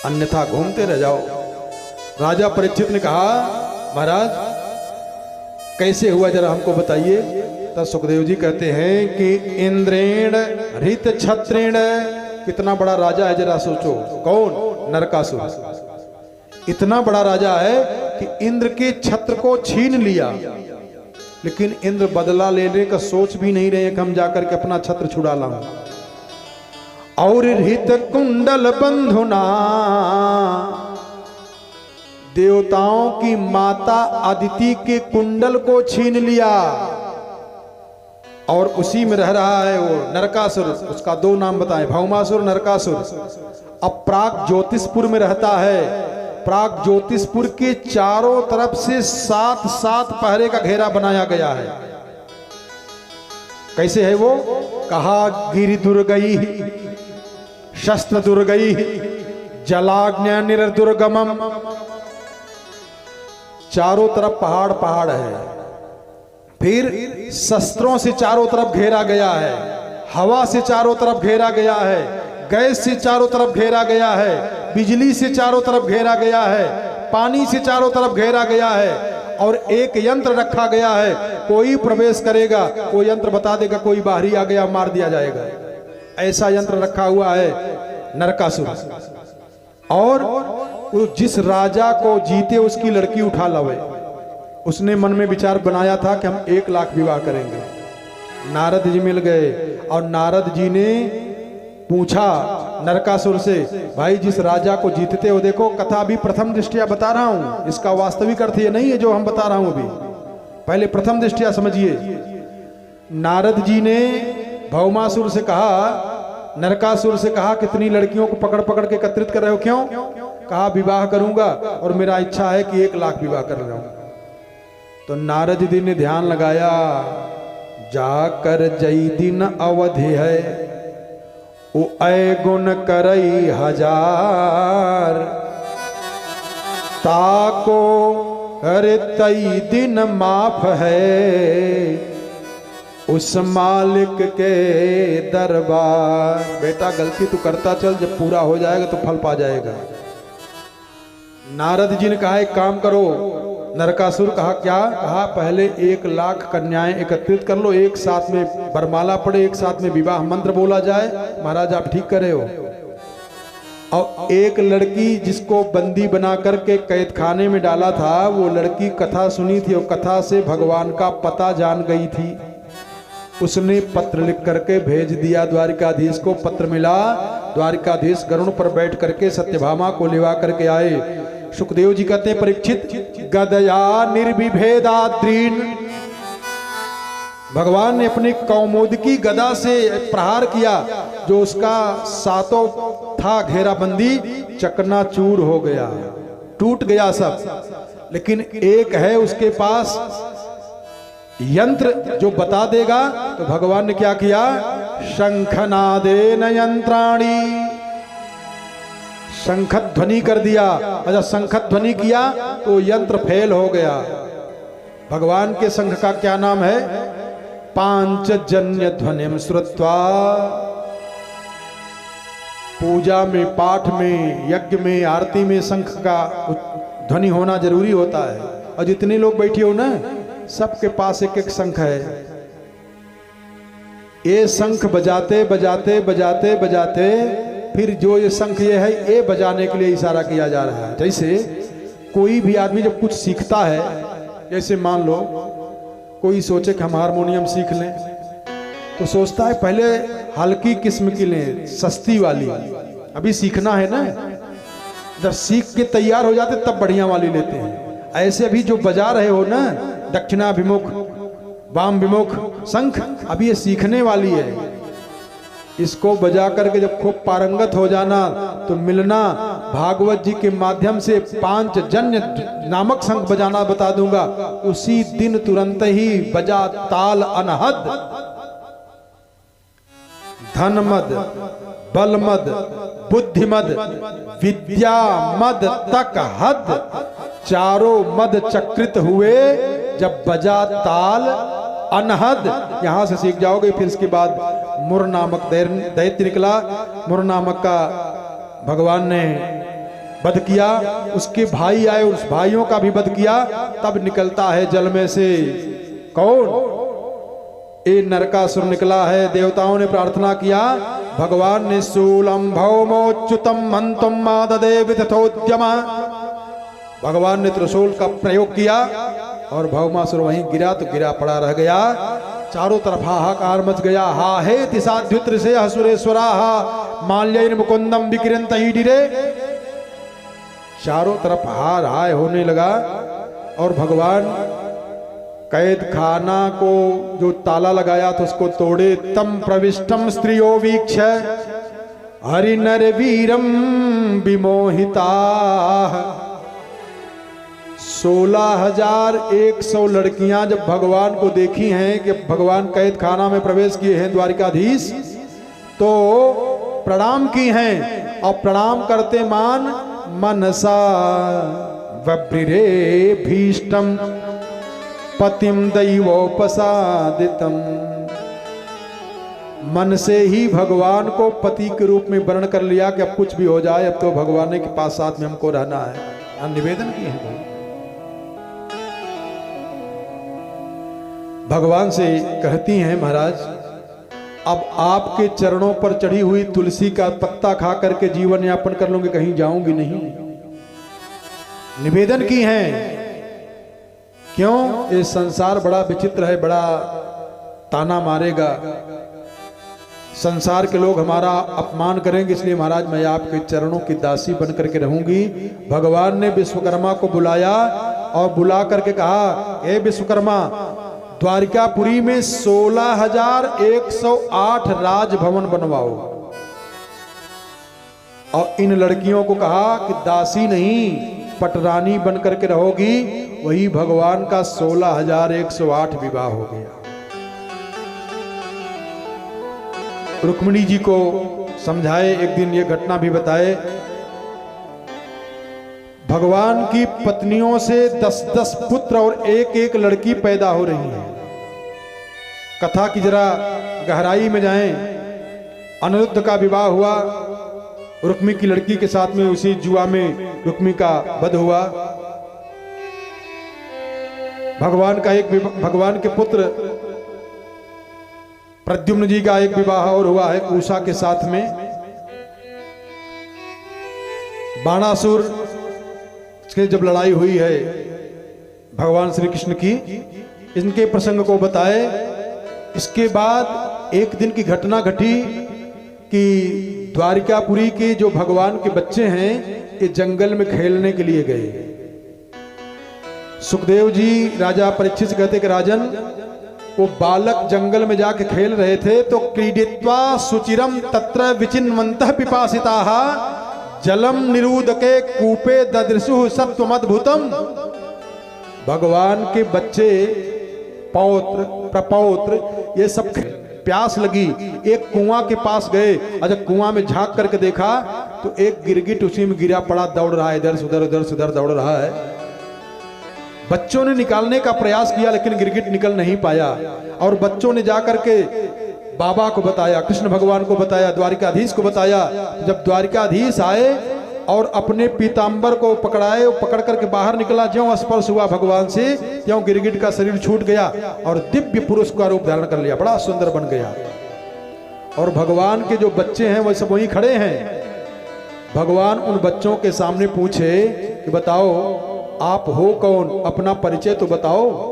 अन्यथा घूमते रह जाओ। राजा परीक्षित ने कहा महाराज कैसे हुआ जरा हमको बताइए। तब सुखदेव जी कहते हैं कि इंद्रेण हृत छत्रेण, कितना बड़ा राजा है जरा सोचो। कौन? नरकासुर। इतना बड़ा राजा है कि इंद्र के छत्र को छीन लिया, लेकिन इंद्र बदला लेने का सोच भी नहीं रहे कि हम जाकर के अपना छत्र छुड़ा लाऊं। और हृत कुंडल बंधुना, देवताओं की माता अदिति के कुंडल को छीन लिया और उसी में रह रहा है वो नरकासुर। उसका दो नाम बताएं, भौमासुर, नरकासुर। अब प्राग ज्योतिषपुर में रहता है। प्राग ज्योतिषपुर के चारों तरफ से 7-7 पहरे का घेरा बनाया गया है। कैसे है वो? कहा गिरि दुर्गई शस्त्र दुर्गई जलाग्न्या निर्दुर्गमम, चारों तरफ पहाड़ पहाड़ है। फिर शस्त्रों से चारों तरफ घेरा गया है, हवा से चारों तरफ घेरा गया है, गैस से चारों तरफ घेरा गया है, बिजली से चारों तरफ घेरा गया है, पानी से चारों तरफ घेरा गया है। और एक यंत्र रखा गया है, कोई प्रवेश करेगा कोई यंत्र बता देगा, कोई बाहरी आ गया मार दिया जाएगा। ऐसा यंत्र रखा हुआ है नरकासुर। और जिस राजा को जीते उसकी लड़की उठा लावे। उसने मन में विचार बनाया था कि हम 1 लाख विवाह करेंगे। नारद जी मिल गए और नारद जी ने पूछा नरकासुर से, भाई जिस राजा को जीतते हो, देखो कथा अभी प्रथम दृष्टिया बता रहा हूं, इसका वास्तविक अर्थ ये नहीं है जो हम बता रहा हूं अभी, पहले प्रथम दृष्टिया समझिए। नारद जी ने भौमासुर से कहा, नरकासुर से कहा कितनी लड़कियों को पकड़ पकड़ के एकत्रित कर रहे हो? क्यों? कहा विवाह करूंगा और मेरा इच्छा है कि 1 लाख विवाह कर रहा हूं। तो नारद जी ने ध्यान लगाया, जाकर जई दिन अवधि है ओ ऐ गुण करई 1000, ताको अरे तई दिन माफ है उस मालिक के दरबार। बेटा गलती तू करता चल, जब पूरा हो जाएगा तो फल पा जाएगा। नारद जी ने कहा एक काम करो। नरकासुर कहा क्या? कहा पहले 1 लाख कन्याएं एकत्रित कर लो, एक साथ में बरमाला पड़े, एक साथ में विवाह मंत्र बोला जाए। महाराज आप ठीक करे हो। और एक लड़की जिसको बंदी बना करके कैद खाने में डाला था, वो लड़की कथा सुनी थी और कथा से भगवान का पता जान गई थी। उसने पत्र लिख करके भेज दिया द्वारिकाधीश को। पत्र मिला, द्वारिकाधीश गरुड़ पर बैठ करके सत्यभामा को लेवा करके आए। सुखदेव जी कहते हैं परीक्षित, गदया निर्विभेदाद्रीन, भगवान ने अपने कौमुदकी गदा से प्रहार किया, जो उसका 7 था घेराबंदी चकनाचूर हो गया, टूट गया सब। लेकिन एक है उसके पास यंत्र जो बता देगा। तो भगवान ने क्या किया? शंखनादेन यंत्राणी, शंखध्वनि कर दिया। अच्छा शंखध्वनि किया तो यंत्र फेल हो गया। भगवान के शंख का क्या नाम है? पांचजन्य ध्वनिम श्रुत्वा। पूजा में, पाठ में, यज्ञ में, आरती में शंख का ध्वनि होना जरूरी होता है। और जितने लोग बैठे हो ना, सबके पास एक एक शंख है। ये शंख बजाते बजाते बजाते बजाते फिर जो ये शंख ये है, ये बजाने के लिए इशारा किया जा रहा है। जैसे कोई भी आदमी जब कुछ सीखता है, जैसे मान लो कोई सोचे कि हम हारमोनियम सीख लें, तो सोचता है पहले हल्की किस्म की लें, सस्ती वाली, अभी सीखना है ना। जब सीख के तैयार हो जाते तब बढ़िया वाली लेते हैं। ऐसे अभी जो बजा रहे हो ना, दक्षिणाभिमुख, वाम विमुख शंख, अभी ये सीखने वाली है। इसको बजा करके जब खूब पारंगत हो जाना तो मिलना, भागवत जी के माध्यम से पांचजन्य नामक शंख बजाना बता दूंगा। उसी दिन तुरंत ही बजा ताल अनहद, धनमद, बलमद, बुद्धिमद, विद्या मद तक हद, चारों मद चक्रित हुए। जब बजा ताल अनहद, यहां से सीख जाओगे। फिर इसके बाद मुर नामक दैत्य निकला। मुर नामक का भगवान ने वध किया, उसके भाई आए, उस भाइयों का भी वध किया, तब निकलता है जल में से कौन? ए नरकासुर निकला है। देवताओं ने प्रार्थना किया, भगवान ने शूलम भौमोच्युतम मंतुम माददे विदथोद्यम, भगवान ने त्रिशूल का प्रयोग किया और भौमासुर वहीं गिरा तो गिरा पड़ा रह गया। चारों तरफ हाहाकार मच गया। हा हे तिसाद्युत्र से हसुरेश्वरा माल्यैर मुकुंदम विकिरंत ही डिरे, चारों तरफ हार हाय होने लगा। और भगवान कैद खाना को जो ताला लगाया था उसको तोड़े। तम प्रविष्टम स्त्रियो वीक्ष हरि नर वीरम विमोहिता, 16,100 लड़कियां जब भगवान को देखी हैं कि भगवान कैद खाना में प्रवेश किए हैं द्वारिकाधीश, तो प्रणाम की हैं। और प्रणाम करते मान मनसा वब्रिरे भीष्टम पतिम दैवोपसादितम, मन से ही भगवान को पति के रूप में वर्ण कर लिया कि अब कुछ भी हो जाए, अब तो भगवान के पास साथ में हमको रहना है। हम निवेदन किए हैं भगवान से, कहती हैं महाराज अब आपके चरणों पर चढ़ी हुई तुलसी का पत्ता खा करके जीवन यापन कर लूंगी, कहीं जाऊंगी नहीं। निवेदन की हैं, क्यों? ये संसार बड़ा विचित्र है, बड़ा ताना मारेगा, संसार के लोग हमारा अपमान करेंगे, इसलिए महाराज मैं आपके चरणों की दासी बन करके रहूंगी। भगवान ने विश्वकर्मा को बुलाया और बुला करके कहा, हे विश्वकर्मा, द्वारिकापुरी में 16,108 राजभवन बनवाओ और इन लड़कियों को कहा कि दासी नहीं पटरानी बन करके रहोगी। वही भगवान का 16,108 विवाह हो गया। रुक्मिणी जी को समझाए, एक दिन ये घटना भी बताए। भगवान की पत्नियों से 10-10 पुत्र और एक लड़की पैदा हो रही है। कथा की जरा गहराई में जाएं। अनिरुद्ध का विवाह हुआ, रुक्मी की लड़की के साथ में उसी जुआ में रुक्मी का वध हुआ। भगवान के पुत्र प्रद्युम्न जी का एक विवाह और हुआ है उषा के साथ में। बाणासुर की जब लड़ाई हुई है भगवान श्री कृष्ण की, इनके प्रसंग को बताए। इसके बाद एक दिन की घटना घटी कि द्वारिकापुरी के जो भगवान के बच्चे हैं ये जंगल में खेलने के लिए गए। सुखदेव जी राजा परीक्षित से कहते कि राजन, वो बालक जंगल में जाके खेल रहे थे तो क्रीडित्वा सुचिरम तत्र विचिन्वन्तः पिपासिताः जलम निरूदके कूपे ददृशु सत्वमद्भुतम। भगवान के बच्चे पौत्र प्रपौत्र ये सब प्यास लगी, एक कुआं के पास गए और जब कुआं में झांक करके देखा तो एक गिरगिट उसी में गिरा पड़ा दौड़ रहा है, इधर से उधर दौड़ रहा है। बच्चों ने निकालने का प्रयास किया लेकिन गिरगिट निकल नहीं पाया और बच्चों ने जाकर के बाबा को बताया, कृष्ण भगवान को बताया, द्वारिकाधीश को बताया। जब द्वारिकाधीश आए और अपने पीतांबर को पकड़ाए, पकड़ करके बाहर निकला, ज्यों स्पर्श हुआ भगवान से त्यों गिरगिट का शरीर छूट गया और दिव्य पुरुष का रूप धारण कर लिया, बड़ा सुंदर बन गया। और भगवान के जो बच्चे हैं वो सब वहीं खड़े हैं। भगवान उन बच्चों के सामने पूछे कि बताओ आप हो कौन, अपना परिचय तो बताओ।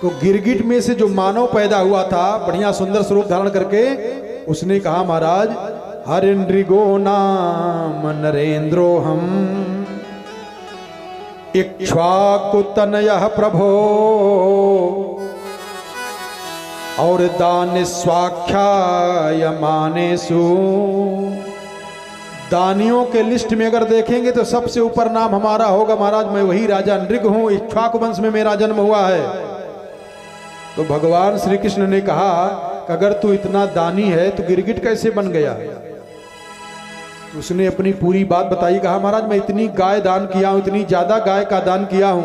तो गिरगिट में से जो मानव पैदा हुआ था बढ़िया सुंदर स्वरूप धारण करके, उसने कहा महाराज हरिन्द्रिगो नाम नरेंद्रो हम इक्ष्वाकुतनयः प्रभो और दान स्वाख्याय मानेसु। दानियों के लिस्ट में अगर देखेंगे तो सबसे ऊपर नाम हमारा होगा महाराज, मैं वही राजा नृग हूं, इक्ष्वाकु वंश में मेरा जन्म हुआ है। तो भगवान श्री कृष्ण ने कहा कि अगर तू इतना दानी है तो गिरगिट कैसे बन गया। उसने अपनी पूरी बात बताई, कहा महाराज मैं इतनी गाय दान किया हूं, इतनी ज्यादा गाय का दान किया हूं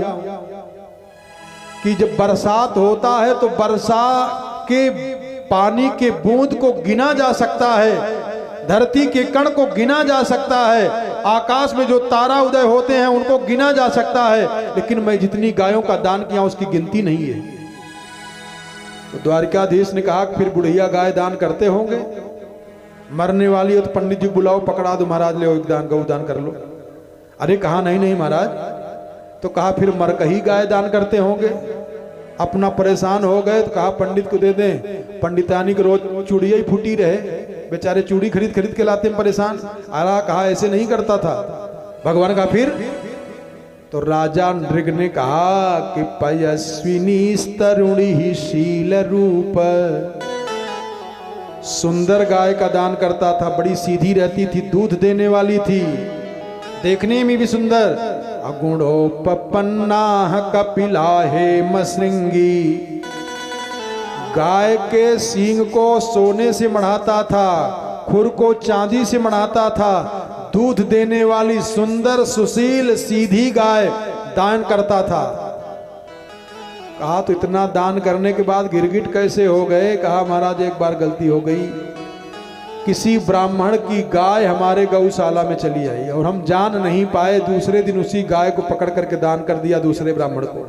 कि जब बरसात होता है तो वर्षा के पानी के बूंद को गिना जा सकता है। धरती के कण को गिना जा सकता है, आकाश में जो तारा उदय होते हैं उनको गिना जा सकता है, लेकिन मैं जितनी गायों का दान किया उसकी गिनती नहीं है। तो द्वारिकाधीश ने कहा फिर बुढ़िया गाय दान करते होंगे, मरने वाली है तो पंडित जी बुलाओ, पकड़ा दो महाराज, ले एक दान गौ दान कर लो। अरे कहा नहीं नहीं महाराज, तो कहा फिर मरकही गाय दान करते होंगे। अपना परेशान हो गए तो कहा पंडित को दे दें, पंडितानी को रोज चूड़िया ही फूटी रहे, बेचारे चूड़ी खरीद खरीद के लाते हैं परेशान। आरा कहा ऐसे नहीं करता था। भगवान का फिर तो राजा नृग ने कहा कि पयस्विनी तरुणी ही शील रूप, सुंदर गाय का दान करता था, बड़ी सीधी रहती थी, दूध देने वाली थी, देखने में भी सुंदर। अगुणोपन्ना कपिला हे मसृंगी, गाय के सींग को सोने से मढ़ाता था, खुर को चांदी से मढ़ाता था, दूध देने वाली सुंदर सुशील सीधी गाय दान करता था। कहा तो इतना दान करने के बाद गिरगिट कैसे हो गए? कहा महाराज एक बार गलती हो गई, किसी ब्राह्मण की गाय हमारे गौशाला में चली आई और हम जान नहीं पाए, दूसरे दिन उसी गाय को पकड़ करके दान कर दिया दूसरे ब्राह्मण को।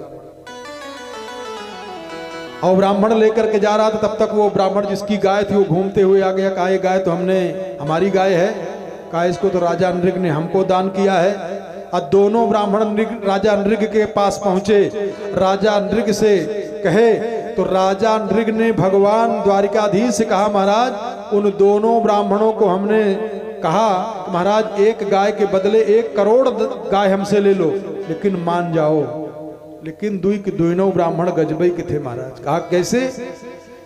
और ब्राह्मण लेकर के जा रहा था, तब तक वो ब्राह्मण जिसकी गाय थी वो घूमते हुए आ गया। कहा ये गाय तो हमारी गाय है। कहा इसको तो राजा नृग ने हमको दान किया है। और दोनों ब्राह्मण राजा नृग के पास पहुंचे, राजा नृग से कहे तो राजा नृग ने भगवान द्वारिकाधीश से कहा महाराज उन दोनों ब्राह्मणों को हमने कहा कि महाराज एक गाय के बदले 1 करोड़ गाय हमसे ले लो, लेकिन मान जाओ। लेकिन दोनों ब्राह्मण गजबई के थे महाराज। कहा कैसे?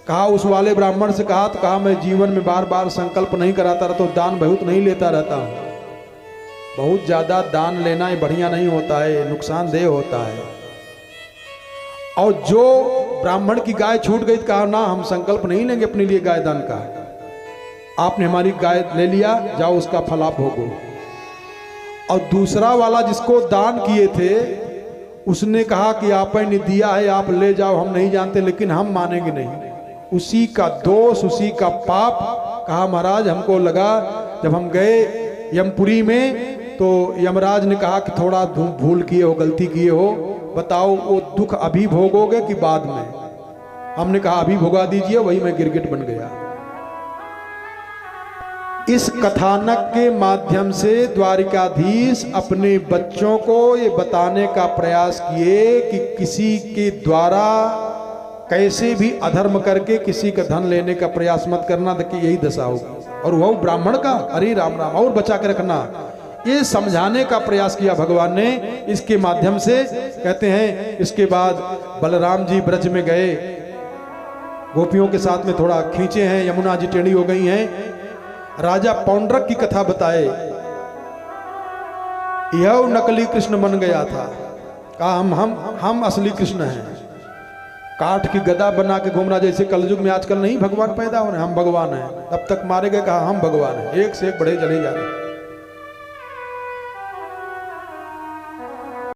कहा उस वाले ब्राह्मण से कहा तो कहा मैं जीवन में बार बार संकल्प नहीं कराता रहता हूं, दान बहुत नहीं लेता रहता हूं, बहुत ज्यादा दान लेना ही बढ़िया नहीं होता है, नुकसानदेह होता है। और जो ब्राह्मण की गाय छूट गई, कहा ना हम संकल्प नहीं लेंगे अपने लिए गाय दान का, आपने हमारी गाय ले लिया, जाओ उसका फल आप भोगो। और दूसरा वाला जिसको दान किए थे उसने कहा कि आपने दिया है आप ले जाओ, हम नहीं जानते, लेकिन हम मानेंगे नहीं। उसी का दोष, उसी का पाप। कहा महाराज हमको लगा जब हम गए यमपुरी में तो यमराज ने कहा कि थोड़ा भूल किए हो, गलती किए हो, बताओ वो दुख अभी भोगोगे कि बाद में? हमने कहा अभी भोगा दीजिए, वही मैं गिरगिट बन गया। इस कथानक के माध्यम से द्वारिकाधीश अपने बच्चों को ये बताने का प्रयास किए कि किसी के द्वारा कैसे भी अधर्म करके किसी का धन लेने का प्रयास मत करना, देखिए यही दशा होगी। और वह ब्राह्मण का अरे राम राम और बचा के रखना, ये समझाने का प्रयास किया भगवान ने इसके माध्यम से। कहते हैं इसके बाद बलराम जी ब्रज में गए, गोपियों के साथ में थोड़ा खींचे हैं, यमुना जी टेढ़ी हो गई हैं। राजा पौंड्रक की कथा बताए, यह नकली कृष्ण बन गया था। कहा हम असली कृष्ण हैं, काठ की गदा बना के घूम रहा, जैसे कलयुग में आजकल नहीं भगवान पैदा हो रहे, हम भगवान हैं। तब तक मारे गए, कहा हम भगवान हैं, एक से एक बढ़े चले जा रहे।